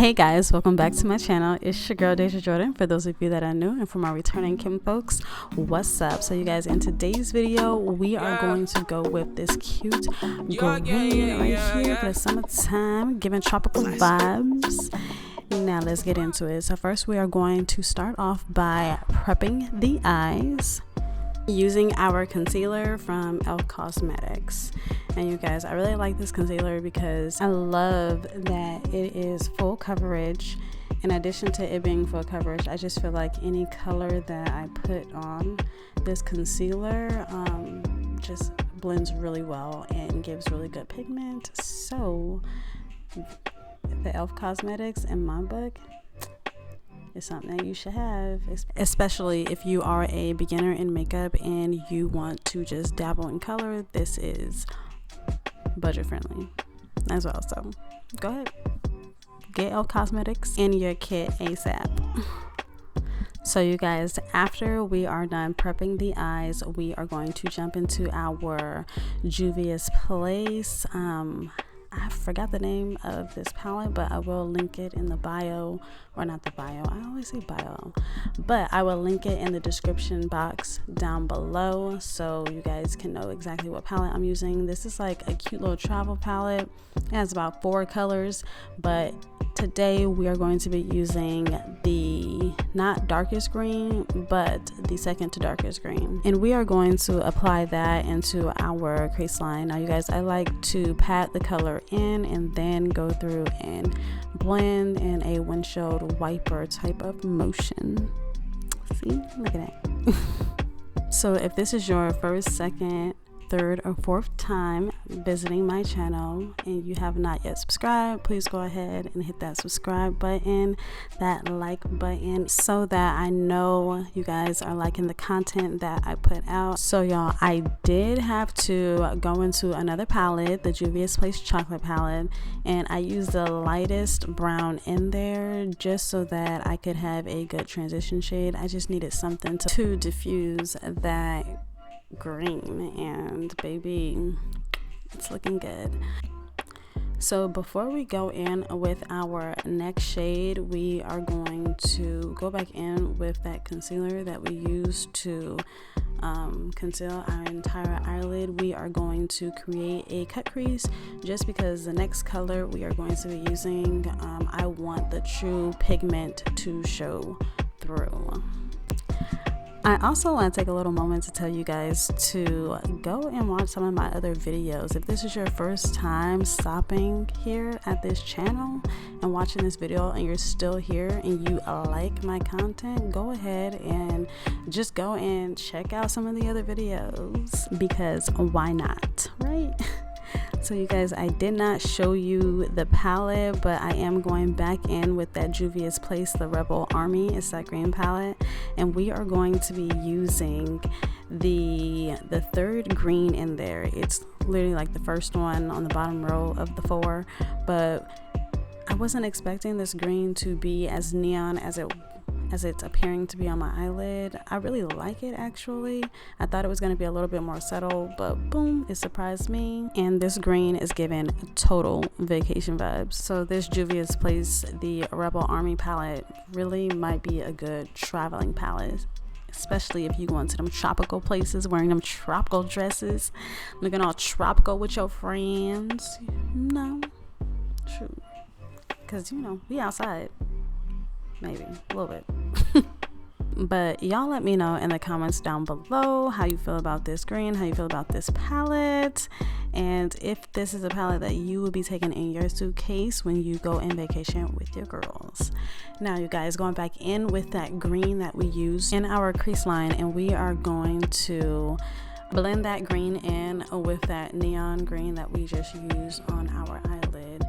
Hey guys, welcome back to my channel. It's your girl Dazja Jordan, for those of you that are new, and for my returning Kinfolks, what's up? So you guys, in today's video we are going to go with this cute green right here for the summertime, giving tropical vibes. Now let's get into it. So first we are going to start off by prepping the eyes using our concealer from e.l.f. Cosmetics. And you guys, I really like this concealer because I love that it is full coverage. In addition to it being full coverage, I just feel like any color that I put on this concealer just blends really well and gives really good pigment. So the e.l.f. Cosmetics, in my book, is something that you should have, especially if you are a beginner in makeup and you want to just dabble in color. This is budget friendly as well, so go ahead, get e.l.f. Cosmetics in your kit ASAP. So you guys, after we are done prepping the eyes, we are going to jump into our Juvia's Place. I forgot the name of this palette, but I will link it in the bio, or not the bio, I always say bio, but I will link it in the description box down below so you guys can know exactly what palette I'm using. This is like a cute little travel palette. It has about 4 colors, but today we are going to be using the not darkest green, but the second to darkest green, and we are going to apply that into our crease line. Now you guys, I like to pat the color in and then go through and blend in a windshield wiper type of motion. See, look at that. So if this is your first, second, third, or fourth time visiting my channel and you have not yet subscribed, please go ahead and hit that subscribe button, that like button, so that I know you guys are liking the content that I put out. So y'all, I did have to go into another palette, the Juvia's Place chocolate palette, and I used the lightest brown in there just so that I could have a good transition shade. I just needed something to diffuse that green, and baby, it's looking good. So before we go in with our next shade, we are going to go back in with that concealer that we used to conceal our entire eyelid. We are going to create a cut crease just because the next color we are going to be using, I want the true pigment to show through. I also want to take a little moment to tell you guys to go and watch some of my other videos. If this is your first time stopping here at this channel and watching this video and you're still here and you like my content, go ahead and just go and check out some of the other videos, because why not, right? So you guys, I did not show you the palette, but I am going back in with that Juvia's Place, the Rebel Army. It's that green palette, and we are going to be using the third green in there. It's literally like the first one on the bottom row of the 4, but I wasn't expecting this green to be as neon as it's appearing to be on my eyelid. I really like it, actually. I thought it was going to be a little bit more subtle, but boom, it surprised me. And this green is giving total vacation vibes. So this Juvia's Place, the Rebel Army palette, really might be a good traveling palette, especially if you go into them tropical places wearing them tropical dresses, looking all tropical with your friends. No, true, because you know, we outside. Maybe a little bit. But y'all let me know in the comments down below how you feel about this green, how you feel about this palette, and if this is a palette that you will be taking in your suitcase when you go on vacation with your girls. Now you guys, going back in with that green that we used in our crease line, and we are going to blend that green in with that neon green that we just used on our eyelid.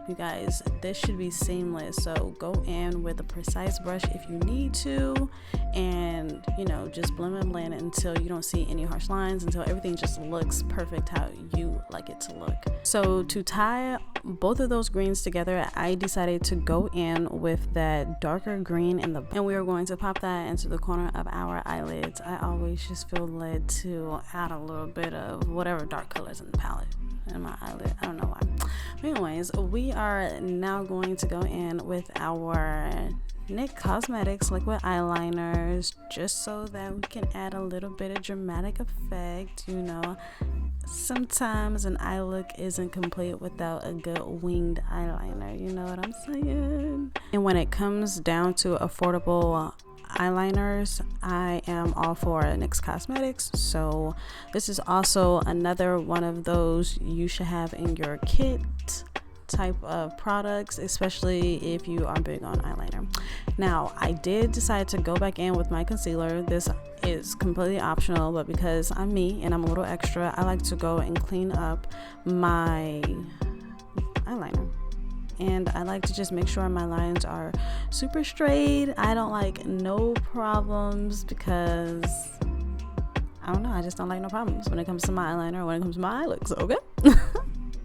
You guys, this should be seamless, so go in with a precise brush if you need to, and you know, just blend until you don't see any harsh lines, until everything just looks perfect how you like it to look. So to tie both of those greens together, I decided to go in with that darker green and we are going to pop that into the corner of our eyelids. I always just feel led to add a little bit of whatever dark colors in the palette in my eyelid. I don't know why. But anyways, we are now going to go in with our NYX Cosmetics liquid eyeliners, just so that we can add a little bit of dramatic effect. You know, sometimes an eye look isn't complete without a good winged eyeliner, you know what I'm saying? And when it comes down to affordable eyeliners, I am all for NYX Cosmetics, so this is also another one of those you should have in your kit type of products, especially if you are big on eyeliner. Now, I did decide to go back in with my concealer. This is completely optional, but because I'm me and I'm a little extra, I like to go and clean up my eyeliner, and I like to just make sure my lines are super straight. I don't like no problems, because I don't know, I just don't like no problems when it comes to my eyeliner or when it comes to my eye looks, okay?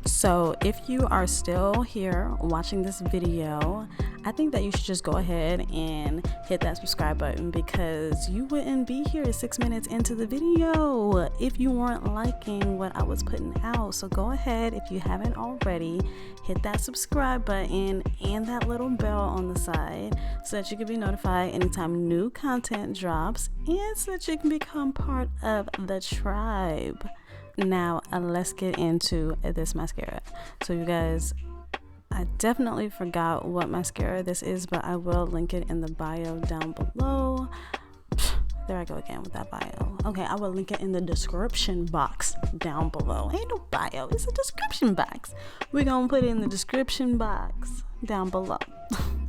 So if you are still here watching this video, I think that you should just go ahead and hit that subscribe button, because you wouldn't be here 6 minutes into the video if you weren't liking what I was putting out. So go ahead, if you haven't already, hit that subscribe button and that little bell on the side, so that you can be notified anytime new content drops, and so that you can become part of the tribe. Now let's get into this mascara. So you guys, I definitely forgot what mascara this is, but I will link it in the bio down below. There I go again with that bio. Okay, I will link it in the description box down below. Ain't no bio, it's a description box. We're gonna put it in the description box down below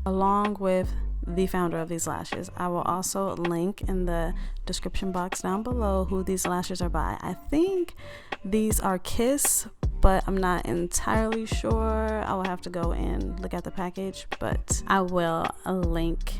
along with the founder of these lashes. I will also link in the description box down below who these lashes are by. I think these are Kiss, but I'm not entirely sure. I will have to go and look at the package, but I will link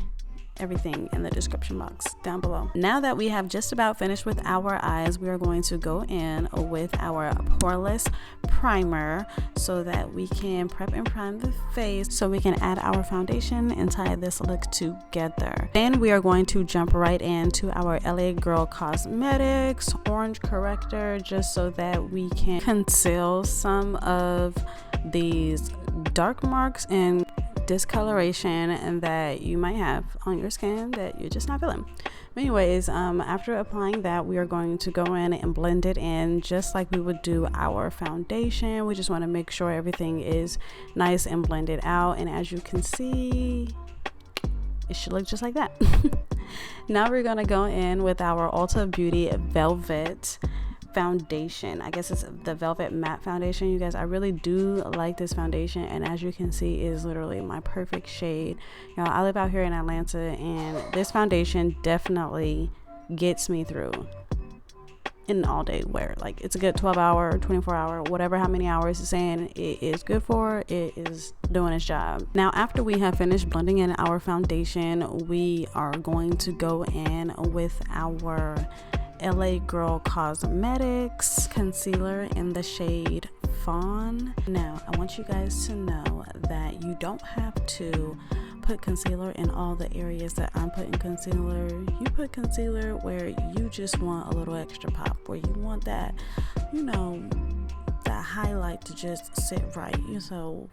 everything in the description box down below. Now that we have just about finished with our eyes, we are going to go in with our Poreless primer, so that we can prep and prime the face, so we can add our foundation and tie this look together. Then we are going to jump right into our LA Girl Cosmetics Orange Corrector, just so that we can conceal some of these dark marks and discoloration and that you might have on your skin that you're just not feeling. Anyways, after applying that, we are going to go in and blend it in just like we would do our foundation. We just want to make sure everything is nice and blended out, and as you can see, it should look just like that. Now we're gonna go in with our Ulta Beauty Velvet foundation. I guess it's the Velvet Matte Foundation. You guys, I really do like this foundation, and as you can see, is literally my perfect shade. You know, I live out here in Atlanta, and this foundation definitely gets me through in all day wear. Like, it's a good 12 hour, 24 hour, whatever, how many hours it's saying it is good for, it is doing its job. Now, after we have finished blending in our foundation, we are going to go in with our LA Girl Cosmetics concealer in the shade Fawn. Now, I want you guys to know that you don't have to put concealer in all the areas that I'm putting concealer. You put concealer where you just want a little extra pop, where you want that, you know, that highlight to just sit right. So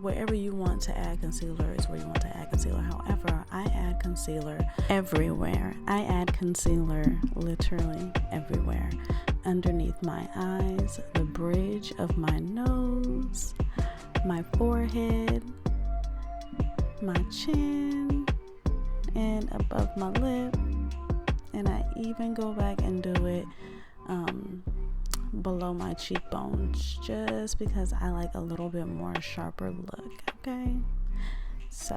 wherever you want to add concealer is where you want to add concealer. However, I add concealer everywhere. I add concealer literally everywhere. Underneath my eyes, the bridge of my nose, my forehead, my chin, and above my lip. And I even go back and do it below my cheekbones, just because I like a little bit more sharper look. Okay, so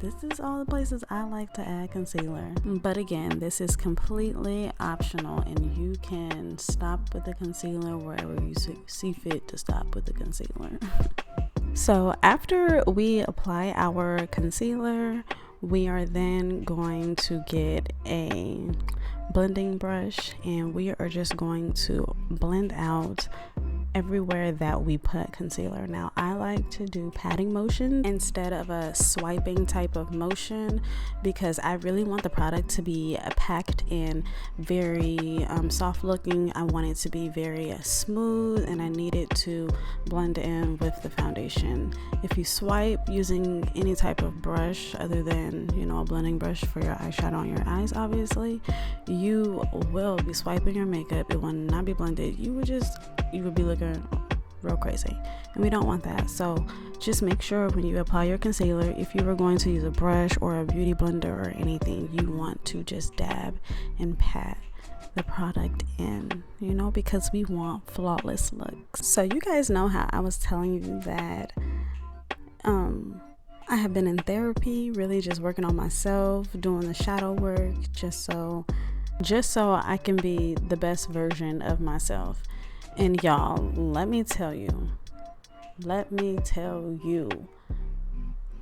this is all the places I like to add concealer, but again, this is completely optional, and you can stop with the concealer wherever you see fit to stop with the concealer. So after we apply our concealer, we are then going to get a blending brush, and we are just going to blend out everywhere that we put concealer. Now, I like to do patting motion instead of a swiping type of motion because I really want the product to be packed in very soft looking. I want it to be very smooth, and I need it to blend in with the foundation. If you swipe using any type of brush other than, you know, a blending brush for your eyeshadow on your eyes, obviously, you will be swiping your makeup. It will not be blended. You would be looking real crazy, and we don't want that. So just make sure when you apply your concealer, if you were going to use a brush or a beauty blender or anything, you want to just dab and pat the product in, you know, because we want flawless looks. So you guys know how I was telling you that I have been in therapy, really just working on myself, doing the shadow work, just so I can be the best version of myself. And y'all, let me tell you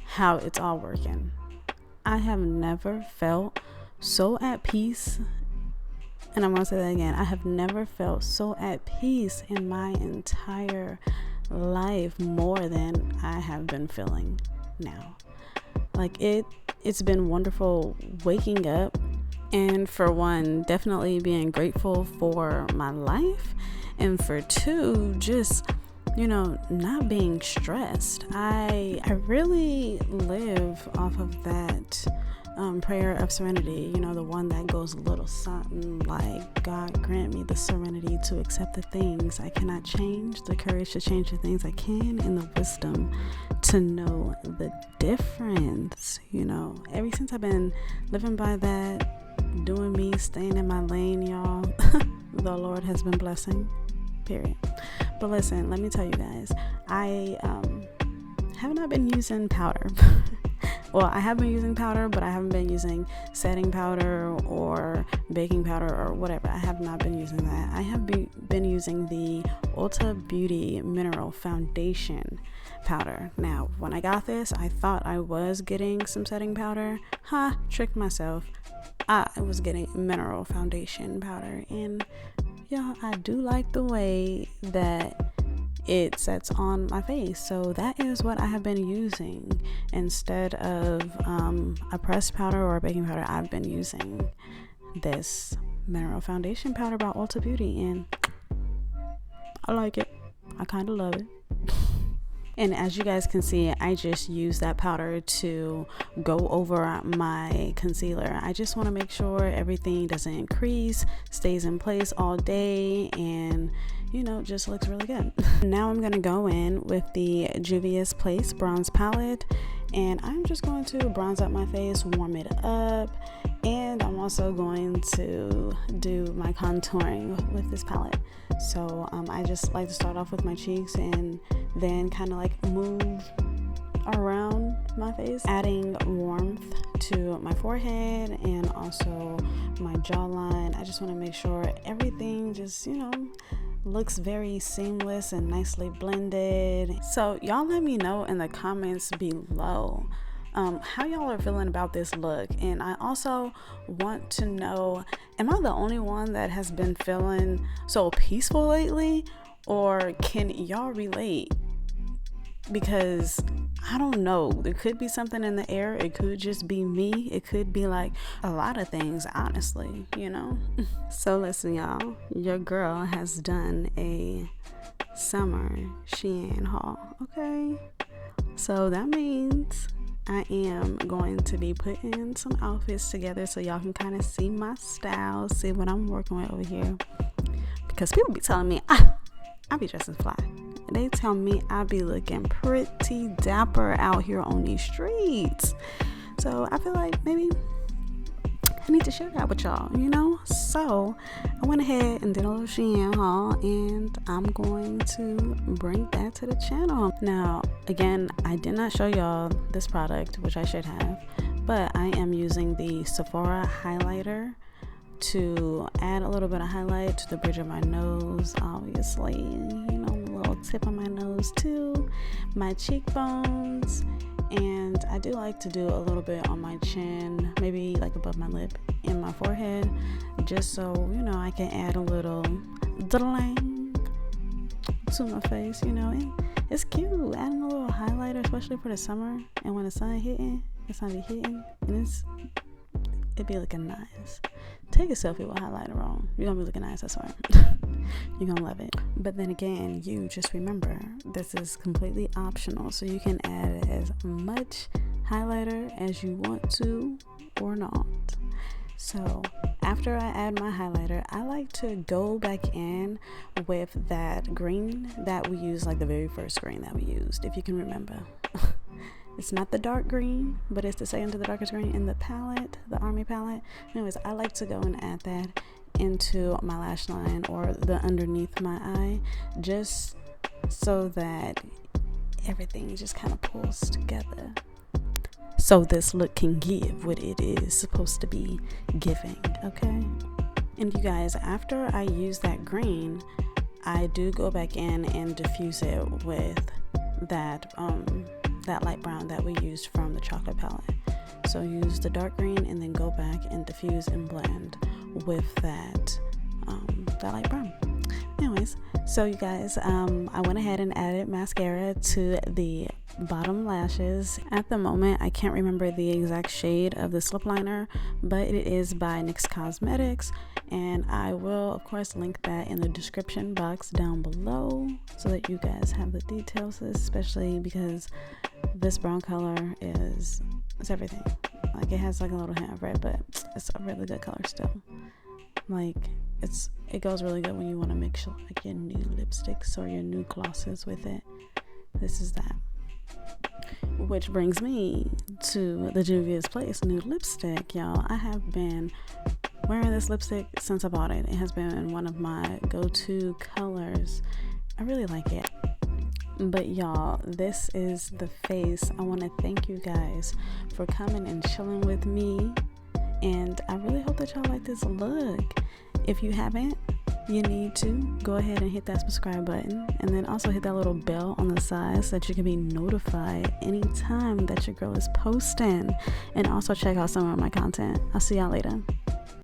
how it's all working. I have never felt so at peace, and I'm gonna say that again, I have never felt so at peace in my entire life more than I have been feeling now. Like it's been wonderful waking up, and for one, definitely being grateful for my life, and for two, just, you know, not being stressed. I really live off of that prayer of serenity, you know, the one that goes a little something like, God grant me the serenity to accept the things I cannot change, the courage to change the things I can, and the wisdom to know the difference. You know, ever since I've been living by that, doing me, staying in my lane, y'all, the Lord has been blessing, period. But listen, let me tell you guys, I have not been using powder. Well, I have been using powder, but I haven't been using setting powder or baking powder or whatever. I have not been using that. I have been using the Ulta Beauty Mineral Foundation powder. Now, when I got this, I thought I was getting some setting powder. Tricked myself. I was getting mineral foundation powder, and yeah, I do like the way that it sets on my face. So that is what I have been using instead of a pressed powder or a baking powder. I've been using this mineral foundation powder by Ulta Beauty, and I like it. I kind of love it. And as you guys can see, I just use that powder to go over my concealer. I just want to make sure everything doesn't increase, stays in place all day, and, you know, just looks really good. Now I'm going to go in with the Juvia's Place bronze palette, and I'm just going to bronze up my face, warm it up, and I'm also going to do my contouring with this palette. So I just like to start off with my cheeks and then kind of like move around my face, adding warmth to my forehead and also my jawline. I just want to make sure everything just, you know, looks very seamless and nicely blended. So y'all let me know in the comments below how y'all are feeling about this look. And I also want to know, am I the only one that has been feeling so peaceful lately, or can y'all relate? Because I don't know, there could be something in the air. It could just be me. It could be like a lot of things, honestly, you know. So listen, y'all, your girl has done a summer Shein haul, okay? So that means I am going to be putting some outfits together so y'all can kind of see my style, see what I'm working with over here. Because people be telling me I be dressing fly. They tell me I be looking pretty dapper out here on these streets. So I feel like maybe I need to share that with y'all, you know? So I went ahead and did a little Shein haul, and I'm going to bring that to the channel. Now, again, I did not show y'all this product, which I should have, but I am using the Sephora Highlighter to add a little bit of highlight to the bridge of my nose, obviously, you know, a little tip of my nose too, my cheekbones, and I do like to do a little bit on my chin, maybe like above my lip and my forehead, just so, you know, I can add a little to my face, you know, and it's cute. Adding a little highlighter, especially for the summer, and when the sun hitting, and it be looking nice. Take a selfie with highlighter on. You're gonna be looking nice, I swear. You're gonna love it. But then again, you just remember, this is completely optional, so you can add as much highlighter as you want to or not. So after I add my highlighter, I like to go back in with that green that we used, like the very first green that we used, if you can remember. It's not the dark green, but it's the second to the darkest green in the palette, the Army palette. Anyways, I like to go and add that into my lash line or the underneath my eye, just so that everything just kind of pulls together, so this look can give what it is supposed to be giving. Okay. And you guys, after I use that green, I do go back in and diffuse it with that light brown that we used from the chocolate palette. So use the dark green and then go back and diffuse and blend with that light brown. Anyways, so you guys, I went ahead and added mascara to the bottom lashes. At the moment, I can't remember the exact shade of this lip liner, but it is by NYX Cosmetics, and I will of course link that in the description box down below so that you guys have the details, especially because this brown color it's everything. Like, it has like a little hint of red, but it's a really good color still. Like, it goes really good when you want to mix like your new lipsticks or your new glosses with it. This is that. Which brings me to the Juvia's Place nude lipstick, y'all. I have been wearing this lipstick since I bought it. It has been one of my go-to colors. I really like it. But y'all, this is the face. I want to thank you guys for coming and chilling with me, and I really hope that y'all like this look. If you haven't, you need to go ahead and hit that subscribe button, and then also hit that little bell on the side so that you can be notified anytime that your girl is posting, and also check out some of my content. I'll see y'all later.